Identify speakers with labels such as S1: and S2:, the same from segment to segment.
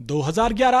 S1: 2011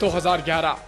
S2: 2011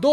S2: 2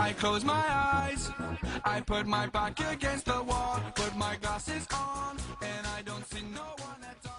S3: I close my eyes, I put my back against the wall, put my glasses on, and I don't see no one at all.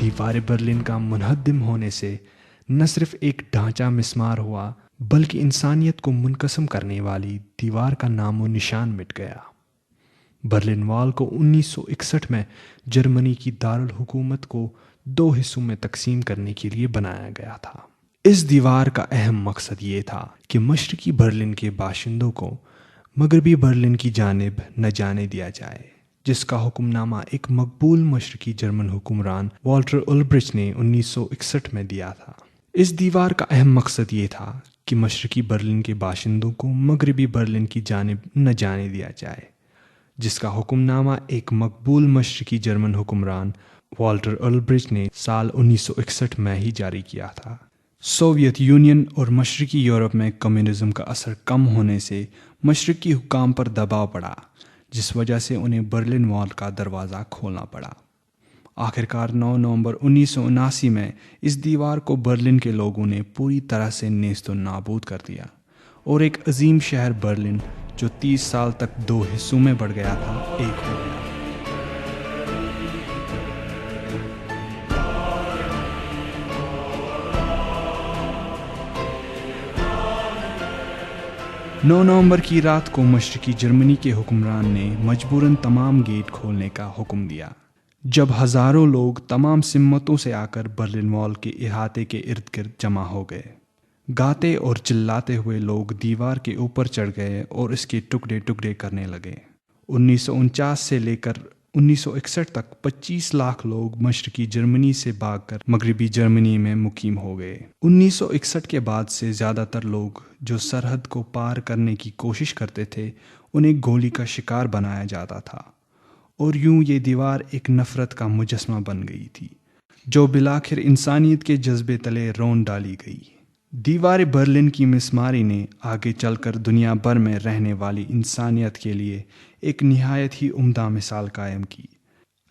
S4: دیوار Berlin کا منہدم ہونے سے نہ صرف ایک ڈھانچہ مسمار ہوا بلکہ انسانیت کو منقسم کرنے والی دیوار کا نام و نشان مٹ گیا۔ برلن وال کو 1961 میں جرمنی کی دارالحکومت کو 2 حصوں میں تقسیم کرنے کے لیے بنایا گیا تھا۔ اس دیوار کا اہم مقصد یہ تھا کہ مشرقی برلن کے باشندوں کو مغربی برلن کی جانب نہ جانے دیا جائے، جس کا حکم نامہ ایک مقبول مشرقی جرمن حکمران والٹر اولبرچ نے 1961 میں دیا تھا۔ اس دیوار کا اہم مقصد یہ تھا کہ مشرقی برلن کے باشندوں کو مغربی برلن کی جانب نہ جانے دیا جائے، جس کا حکم نامہ ایک مقبول مشرقی جرمن حکمران والٹر اولبرچ نے سال 1961 میں ہی جاری کیا تھا۔ سوویت یونین اور مشرقی یورپ میں کمیونزم کا اثر کم ہونے سے مشرقی حکام پر دباؤ پڑا، جس وجہ سے انہیں برلن وال کا دروازہ کھولنا پڑا۔ آخرکار 9 نومبر 1979 میں اس دیوار کو برلن کے لوگوں نے پوری طرح سے نیست و نابود کر دیا اور ایک عظیم شہر برلن جو 30 سال تک 2 حصوں میں بڑھ گیا تھا، ایک ہو گیا۔ نو نومبر کی رات کو مشرقی جرمنی کے حکمران نے مجبوراً تمام گیٹ کھولنے کا حکم دیا، جب ہزاروں لوگ تمام سمتوں سے آ کر برلن وال کے احاطے کے ارد گرد جمع ہو گئے۔ گاتے اور چلاتے ہوئے لوگ دیوار کے اوپر چڑھ گئے اور اس کے ٹکڑے ٹکڑے کرنے لگے۔ 1949 سے لے کر 1961 تک 25 لاکھ لوگ مشرقی جرمنی سے بھاگ کر مغربی جرمنی میں مقیم ہو گئے۔ 1961 کے بعد سے زیادہ تر لوگ جو سرحد کو پار کرنے کی کوشش کرتے تھے انہیں گولی کا شکار بنایا جاتا تھا، اور یوں یہ دیوار ایک نفرت کا مجسمہ بن گئی تھی جو بالآخر انسانیت کے جذبے تلے رون ڈالی گئی۔ دیوار برلن کی مسماری نے آگے چل کر دنیا بھر میں رہنے والی انسانیت کے لیے ایک نہایت ہی عمدہ مثال قائم کی،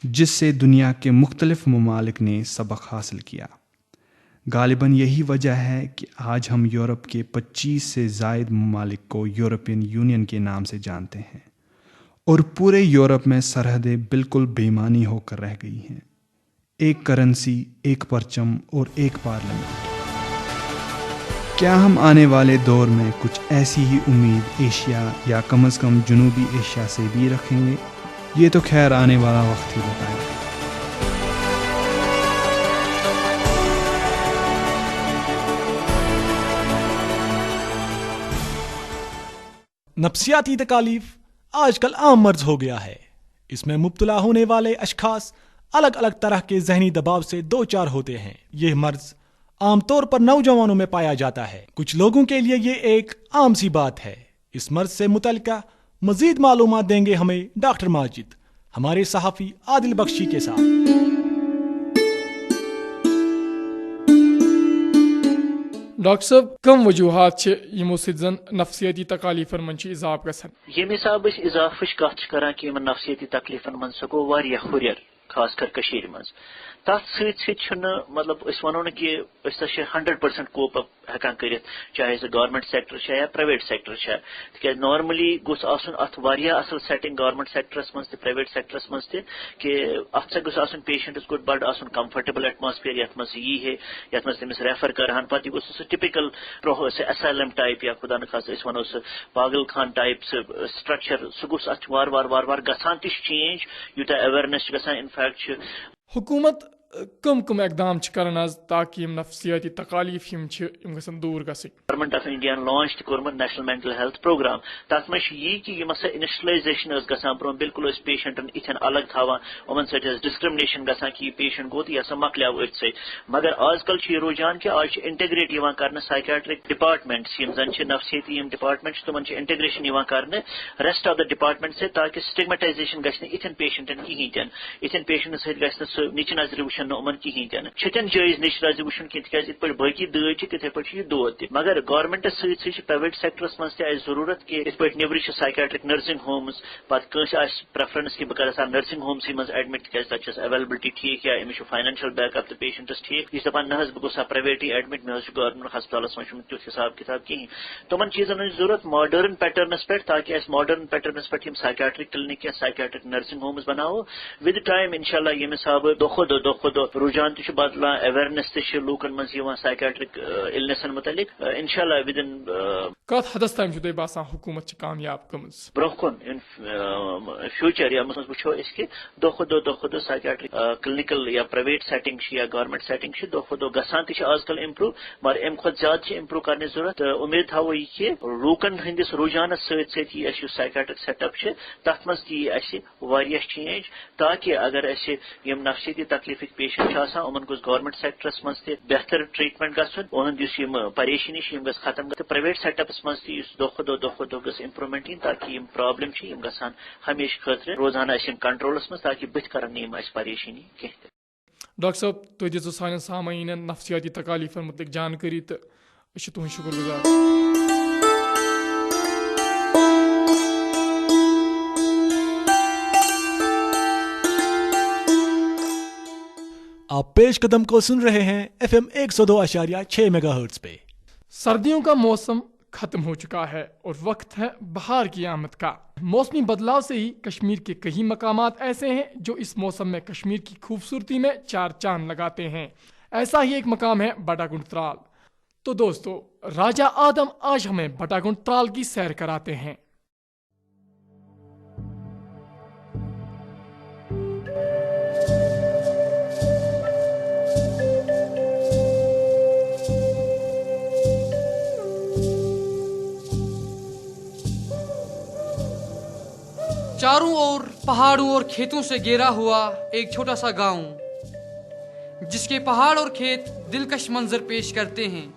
S4: جس سے دنیا کے مختلف ممالک نے سبق حاصل کیا۔ غالباً یہی وجہ ہے کہ آج ہم یورپ کے 25 سے زائد ممالک کو یورپین یونین کے نام سے جانتے ہیں، اور پورے یورپ میں سرحدیں بالکل بے معنی ہو کر رہ گئی ہیں۔ ایک کرنسی، ایک پرچم اور ایک پارلیمنٹ۔ کیا ہم آنے والے دور میں کچھ ایسی ہی امید ایشیا یا کم از کم جنوبی ایشیا سے بھی رکھیں گے؟ یہ تو خیر آنے والا وقت ہی بتائے گا۔
S1: نفسیاتی تکالیف آج کل عام مرض ہو گیا ہے۔ اس میں مبتلا ہونے والے اشخاص الگ الگ طرح کے ذہنی دباؤ سے دوچار ہوتے ہیں۔ یہ مرض عام طور پر نوجوانوں میں پایا جاتا ہے۔ کچھ لوگوں کے لیے یہ ایک عام سی بات ہے۔ اس مرض سے متعلقہ مزید معلومات دیں گے ہمیں ڈاکٹر ماجد ہمارے صحافی عادل بخشی کے ساتھ۔
S2: ڈاکٹر صاحب کم وجوہات یمو سۭتۍ زن نفسیاتی تکالیفن من اضافہ گژھان؟
S5: ییٚمہِ حساب أسۍ اضافٕچ کتھ چھِ کران کہِ یِمن نفسیٲتی تکلیفن منٛز سُہ گوٚو واریاہ ہُرٮ۪ر، خاص کر کٔشیٖرِ منٛز۔ تتھ سۭتۍ سۭتۍ چھُنہٕ مطلب أسۍ ونو نہٕ کہِ أسۍ ہسا چھِ 100% کوپ اپ ہٮ۪کان کٔرِتھ، چاہے سُہ گورمنٹ سیکٹر چھا یا پرایویٹ سیکٹر چھا، تِکیازِ نارملی گوٚژھ آسُن اتھ واریاہ اصل سیٹنگ گورمنٹ سیکٹرس منٛز تہِ پرایویٹ سیکٹرس منٛز تہِ کہِ اتھ سا گوٚژھ آسُن پیشنٹس گوٚژھ بڑٕ آسُن کمفرٹیبل ایٹماسفیئر یتھ منٛز سُہ یی ہے، یتھ منٛز تٔمِس ریفر کرہن پتہٕ یہِ گوٚژھ سُہ ٹپکل سُہ اسائلم ٹائپ یا خدا نخواستہ أسۍ ونو سُہ پاگل خان ٹائپ سُہ سٹرکچر سُہ گوٚژھ اتھ وار وار گژھان تہِ چھُ چینج یوٗتاہ اویئرنیس چھِ گژھان انفیکٹ چھِ۔
S2: حکومت کم اقدام کران آز تاکہ یم نفسیاتی تکالیف گھن دور گھن؟
S5: گورمنٹ آف انڈیا لانچ تورمت نیشنل مینٹل ہیلتھ پروگرام، تر مجھ یہ کہ ہسا انسٹلائزیشن گھان برو بالکل پیشنٹن اتھن الگ تھوان ان سی ڈسکرمنیشن گھان کہ یہ پیشنٹ گو تو یہ ہسا مکلیو ات سی، مگر آج کل یہ رجحان کہ آج انٹیگریٹ کرنے سائکیٹرک ڈپارٹمنٹس زن نفسیاتی ڈپارٹمنٹ تمن انٹیگریشن کرنے ریسٹ آف دا ڈپارٹمنٹ سے، تاکہ سٹگمیٹائزیشن گھن اتھن پیشنٹن کہین تین، اتھن پیشنٹن ست گھن سہ نچ نظر وچن ان کہین تین، چھتن جائز نچ نظر وچن کی تک ات پہ باقی دود تتھے پہ یہ دود تہ، مگر گورمنٹس ست پرائیویٹ سیکٹرس مز تہ ضرورت کہ ات پہ نبر سائکیٹرک نرسنگ ہومز، پتہ کنس پریفرنس کہ بہ کر نرسنگ ہومس مز ایڈمٹ تک تک اویلیبلٹی ٹھیک یا امس فائنینشل بیک اپ تو پیشنٹس ٹھیک، یہ دپان نہ بہ گوس پرائیویٹی ایڈمٹ مے گورمنٹ ہسپتالس مجھ تیت حساب کتاب کہین، تمن چیزن ہز ضرورت ماڈرن پیٹرنس پہ، تاکہ اس ماڈرن پیٹرنس پہ سائکیٹرک کلینک یا سائکیٹرک نرسنگ ہومز بناو ود ٹائم انشاءاللہ یم حساب دہ دۄہ رُجحان تہِ چھُ بدلان اویرنس تہِ چھِ لوٗکن منٛز یِوان سایکیٹرک النیسن متعلق انشاءاللہ ودن
S2: کتھ حدس تام چھُ تۄہہِ باسان حکوٗمت چھِ کامیاب گٔمٕژ
S5: برونٛہہ کُن ان فیوٗچر یتھ منٛز وٕچھو أسۍ کہِ دۄہ کھۄتہٕ دۄہ سایکیٹرک کلنِکل یا پرایویٹ سیٹنگ چھِ یا گورمنٹ سیٹنگ چھِ دۄہ کھۄتہٕ دۄہ گژھان تہِ چھِ آز کل امپروٗ مگر امہِ کھۄتہٕ زیادٕ چھِ امپروٗ کرنٕچ ضروٗرت تہٕ اُمید تھاوو یہِ کہِ لوٗکن ہٕنٛدِس رُجحانس سۭتۍ سۭتۍ یہِ اَسہِ یُس سایکیٹرک سیٹ اپ چھِ تتھ منٛز تہِ یی اَسہِ واریاہ چینج تاکہِ اگر اَسہِ یِم نفسیٲتی تکلیفٕکۍ پیشنٹ چھِ آسان یِمن گوٚژھ گورمنٹ سیکٹرس منٛز تہِ بہتر ٹریٹمنٹ گژھُن یِہُنٛد یُس یِم پریشٲنی چھِ یِم گژھِ ختم گژھٕنۍ پرایویٹ سیٹ اپس منٛز تہِ یُس دۄہ کھۄتہٕ دۄہ گژھِ امپروٗمینٹ یِنۍ تاکہِ یِم پرابلم چھِ یِم گژھان ہمیشہٕ خٲطرٕ روزان اَسہِ یِم کنٹرولس منٛز تاکہِ بٕتھِ کرن نہٕ یِم اَسہِ پریشٲنی کینٛہہ تہِ
S2: ڈاکٹر صٲب تُہۍ دِژوٕ سانٮ۪ن سامعیٖنن نفسیٲتی تکالیٖفن مُتعلق جانکٲری تہٕ أسۍ چھِ تُہٕنٛدۍ شُکر گُزار
S1: آپ پیش قدم کو سن رہے ہیں FM 102.6 میگا ہرٹز پہ.
S2: سردیوں کا موسم ختم ہو چکا ہے اور وقت ہے بہار کی آمد کا. موسمی بدلاؤ سے ہی کشمیر کے کئی مقامات ایسے ہیں جو اس موسم میں کشمیر کی خوبصورتی میں چار چاند لگاتے ہیں. ایسا ہی ایک مقام ہے بٹاگنڈ ترال. تو دوستو راجہ آدم آج ہمیں بٹاگنڈ ترال کی سیر کراتے ہیں.
S6: چاروں اور پہاڑوں اور کھیتوں سے گھیرا ہوا ایک چھوٹا سا گاؤں جس کے پہاڑ اور کھیت دلکش منظر پیش کرتے ہیں.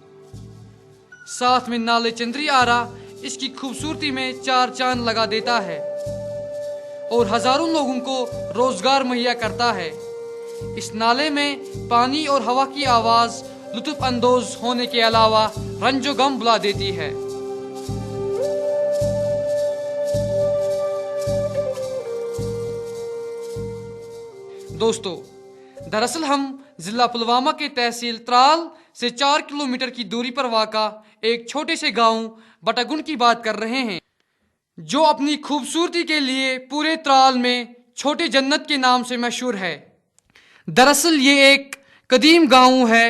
S6: ساتھ میں نالے چندری آرا اس کی خوبصورتی میں چار چاند لگا دیتا ہے اور ہزاروں لوگوں کو روزگار مہیا کرتا ہے. اس نالے میں پانی اور ہوا کی آواز لطف اندوز ہونے کے علاوہ رنج و غم بلا دیتی ہے. دوستو دراصل ہم ضلع پلوامہ کے تحصیل ترال سے 4 کلومیٹر کی دوری پر واقع ایک چھوٹے سے گاؤں بٹاگنڈ کی بات کر رہے ہیں جو اپنی خوبصورتی کے لیے پورے ترال میں چھوٹے جنت کے نام سے مشہور ہے. دراصل یہ ایک قدیم گاؤں ہے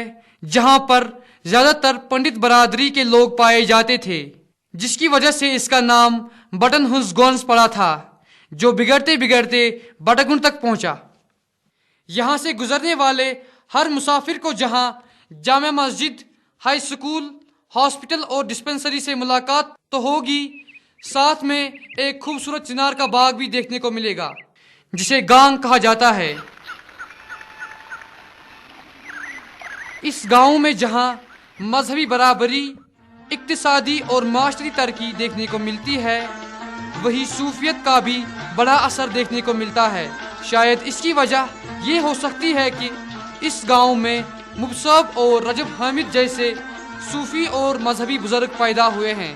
S6: جہاں پر زیادہ تر پنڈت برادری کے لوگ پائے جاتے تھے جس کی وجہ سے اس کا نام بٹن ہنس گونس پڑا تھا جو بگڑتے بگڑتے بٹاگنڈ تک پہنچا. یہاں سے گزرنے والے ہر مسافر کو جہاں Jama Masjid, high school, hospital اور ڈسپنسری سے ملاقات تو ہوگی، ساتھ میں ایک خوبصورت چنار کا باغ بھی دیکھنے کو ملے گا جسے گانگ کہا جاتا ہے. اس گاؤں میں جہاں مذہبی برابری، اقتصادی اور معاشرتی ترقی دیکھنے کو ملتی ہے وہی صوفیت کا بھی بڑا اثر دیکھنے کو ملتا ہے. شاید اس کی وجہ یہ ہو سکتی ہے کہ اس گاؤں میں مبصب اور رجب حامد جیسے صوفی اور مذہبی بزرگ پیدا ہوئے ہیں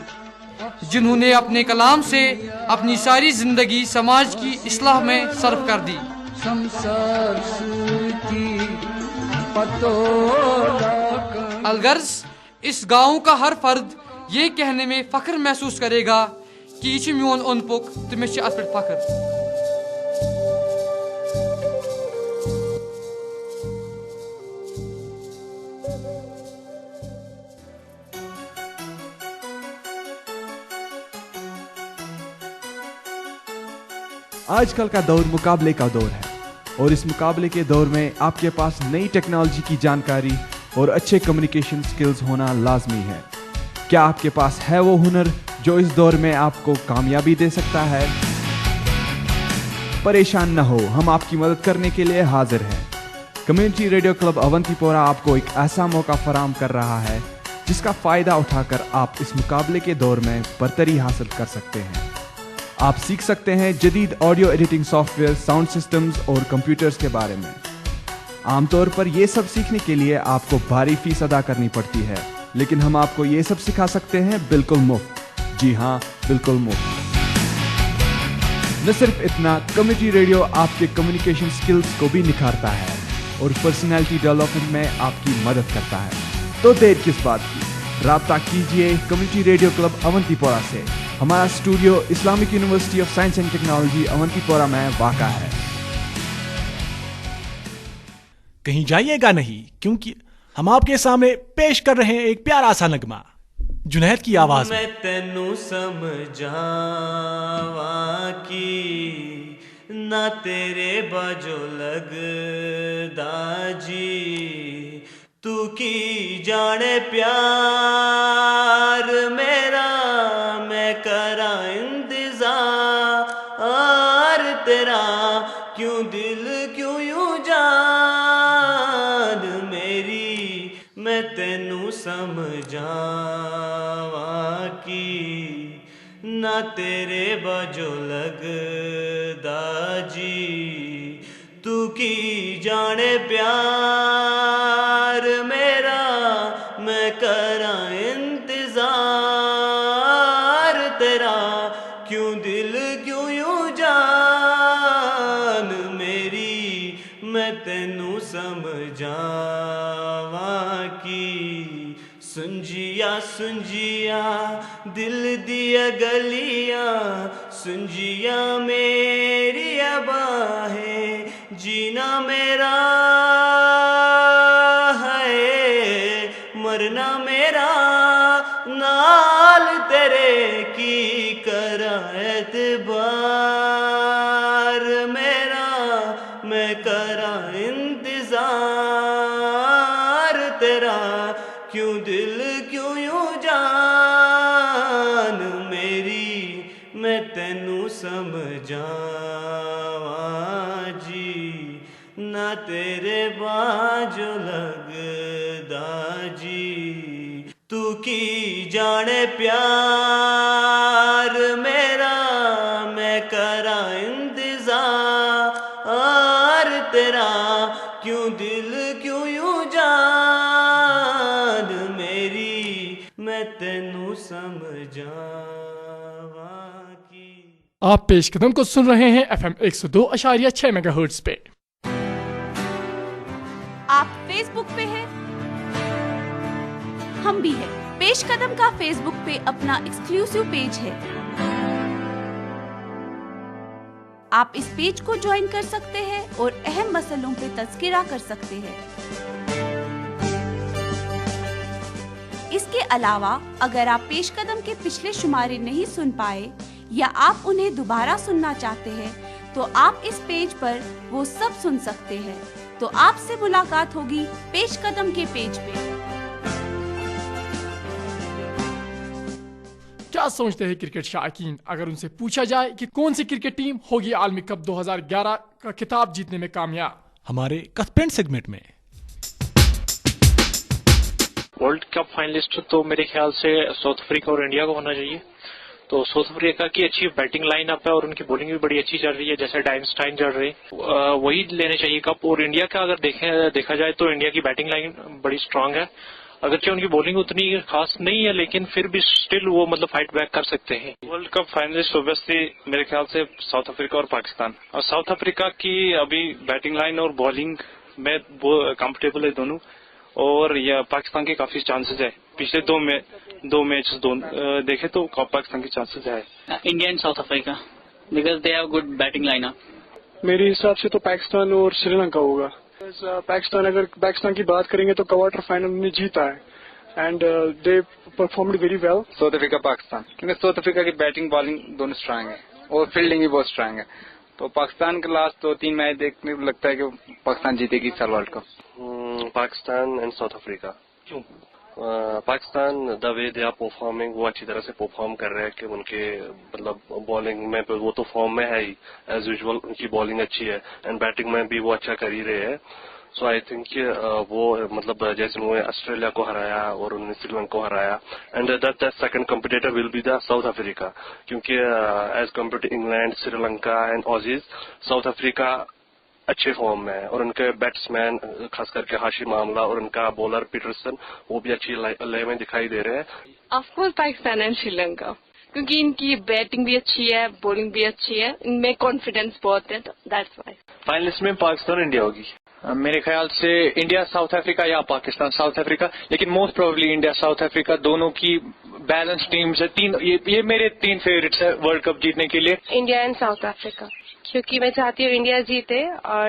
S6: جنہوں نے اپنے کلام سے اپنی ساری زندگی سماج کی اصلاح میں صرف کر دی. الغرض اس گاؤں کا ہر فرد یہ کہنے میں فخر محسوس کرے گا کہ یہ چھُ میون اوٚنٛد پوٚک تہٕ مےٚ چھُ اتھ پٮ۪ٹھ فخر.
S4: آج کل کا دور مقابلے کا دور ہے اور اس مقابلے کے دور میں آپ کے پاس نئی ٹیکنالوجی کی جانکاری اور اچھے کمیونیکیشن سکلز ہونا لازمی ہے. کیا آپ کے پاس ہے وہ ہنر جو اس دور میں آپ کو کامیابی دے سکتا ہے؟ پریشان نہ ہو، ہم آپ کی مدد کرنے کے لیے حاضر ہیں. کمیونٹی ریڈیو کلب اونتی پورہ آپ کو ایک ایسا موقع فراہم کر رہا ہے جس کا فائدہ اٹھا کر آپ اس مقابلے کے دور میں برتری حاصل کر سکتے ہیں. آپ سیکھ سکتے ہیں جدید audio editing soft where, sound systems اور کمپیوٹرز کے بارے میں. عام طور پر یہ سب سیکھنے کے لیے آپ کو بھاری فیس ادا کرنی پڑتی ہے، لیکن ہم آپ کو یہ سب سکھا سکتے ہیں بالکل مفت. جی ہاں، بالکل مفت. نہ صرف اتنا، کمیونٹی ریڈیو آپ کے کمیونیکیشن سکلز کو بھی نکھارتا ہے اور پرسنالٹی ڈیولپمنٹ میں آپ کی مدد کرتا ہے. تو دیر کس بات کی، رابطہ کیجیے کمیونٹی ریڈیو کلب اونتی پورہ سے. ہمارا studio Islamic University of Science and Technology Awantipora میں واقع ہے.
S1: کہیں جائیے گا نہیں، کیونکہ ہم آپ کے سامنے پیش کر رہے ہیں ایک پیارا سا نغمہ جنید کی آواز میں۔
S7: میں تینوں سمجھاواں کی نہ تیرے باجو لگدا جی، تو کی جانے پیار میرا میں کراں انتظار تیرا، کیوں دل کیوں یوں جان میری میں تینوں سمجھاواں کی نہ تیرے باجو لگدا جی، تو کی جانے پیار میرا میں کراں انتظار تیرا، کیوں دل کیوں یوں جان میری میں تینوں سمجھاواں کی۔ سنجیا سنجیا دل دیا گلیاں، سنجیا میری باہیں، جینا میرا ہے مرنا میرا، نال تیرے کی کرا اعتبار میرا میں کرا انتظار تیرا، کیوں دل کیوں یوں جان میری میں تینوں سمجھاواں جی، نہ تیرے باجو لگدا جی، تو کی جانے پیار میرا میں کراں انتظار تیرا، کیوں دل کیوں یوں جان میری میں تینوں سمجھاواں کی۔
S2: آپ پیش قدم کو سن رہے ہیں FM 102.6 میگا ہرٹز پہ۔
S8: آپ فیس بک پہ ہیں، ہم بھی ہیں۔ پیش قدم کا فیس بک پہ اپنا ایکسکلوسیو پیج ہے، آپ اس پیج کو جوائن کر سکتے ہیں اور اہم مسئلوں پہ تذکرہ کر سکتے ہیں۔ اس کے علاوہ اگر آپ پیش قدم کے پچھلے شمارے نہیں سن پائے یا آپ انہیں دوبارہ سننا چاہتے ہیں تو آپ اس پیج پر وہ سب سن سکتے ہیں۔ تو آپ سے ملاقات ہوگی پیش قدم کے پیج پہ۔
S2: کیا سوچتے ہیں کرکٹ شائقین اگر ان سے پوچھا جائے کہ کون سی کرکٹ ٹیم ہوگی عالمی کپ 2011 کا خطاب جیتنے میں کامیاب؟
S1: ہمارے کتھ سیگمنٹ میں
S9: ورلڈ کپ فائنلسٹ تو میرے خیال سے ساؤتھ افریقہ اور انڈیا کو ہونا چاہیے۔ تو ساؤتھ افریقہ کی اچھی بیٹنگ لائن اپ ہے اور ان کی بولنگ بھی بڑی اچھی چل رہی ہے، جیسے ڈائن اسٹائن چل رہے، وہی لینے چاہیے کپ۔ اور انڈیا کا اگر دیکھا جائے تو انڈیا کی بیٹنگ لائن بڑی اسٹرانگ ہے، اگرچہ ان کی بولنگ اتنی خاص نہیں ہے لیکن پھر بھی اسٹل وہ فائٹ بیک کر سکتے ہیں۔
S10: ورلڈ کپ فائنلسٹ اوبیسلی میرے خیال سے ساؤتھ افریقہ اور پاکستان، اور ساؤتھ افریقہ کی ابھی بیٹنگ لائن اور بالنگ میں وہ کمفرٹیبل ہے دونوں، اور یہ پاکستان کے کافی چانسز ہے۔ پچھلے دو میچز دیکھے تو پاکستان کے چانسز ہے۔
S11: India and South Africa because they have good batting line up.
S12: میرے حساب سے تو پاکستان اور سری لنکا ہوگا۔ اگر پاکستان کی بات کریں گے تو کوارٹر فائنل میں جیتا ہے and they performed very well.
S13: South Africa Pakistan, کیونکہ ساؤتھ افریقہ کی بیٹنگ بالنگ دونوں اسٹرانگ ہے اور فیلڈنگ بھی بہت اسٹرانگ ہے، تو پاکستان کے لاسٹ 2-3 میچ دیکھنے کو لگتا ہے کہ پاکستان جیتے گی اس سال world cup.
S14: Pakistan and South Africa. کیوں؟ پاکستان دا وے دے آر پرفارمنگ، وہ اچھی طرح سے پرفارم کر رہے ہیں کہ ان کے بالنگ میں وہ تو فارم میں ہے ہی، ایز یوزول ان کی بالنگ اچھی ہے اینڈ بیٹنگ میں بھی وہ اچھا کر ہی رہے ہیں۔ سو آئی تھنک کہ وہ جیسے انہوں نے آسٹریلیا کو ہرایا اور انہوں نے سری لنکا کو ہرایا، and that second competitor will be the South Africa, کیونکہ as compare to England, Sri Lanka and Aussies, South Africa اچھے فارم میں ہے، اور ان کے بیٹسمین خاص کر کے ہاشم معاملہ اور ان کا بولر پیٹرسن وہ بھی اچھی لے میں دکھائی دے رہے ہیں۔
S15: Of course Pakistan and Sri Lanka, کیونکہ ان کی بیٹنگ بھی اچھی ہے، بولنگ بھی اچھی ہے، ان میں کانفیڈینس بہت ہے، دیٹس وائی۔
S10: فائنلسٹ میں پاکستان انڈیا ہوگی۔
S16: میرے خیال سے انڈیا ساؤتھ افریقہ یا پاکستان ساؤتھ افریقہ، لیکن most probably India South Africa, دونوں کی بیلنس ٹیمز ہے۔ یہ میرے 3 فیوریٹس ہے ورلڈ کپ جیتنے کے لیے۔
S15: انڈیا اینڈ ساؤتھ افریقہ، کیونکہ میں چاہتی ہوں انڈیا جیتے اور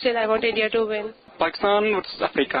S17: still I want India to win.
S12: Pakistan versus Africa.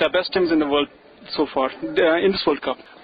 S12: The best teams in the world so far in this World Cup.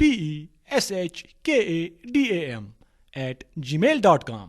S1: PESHKADAM@gmail.com.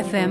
S18: FM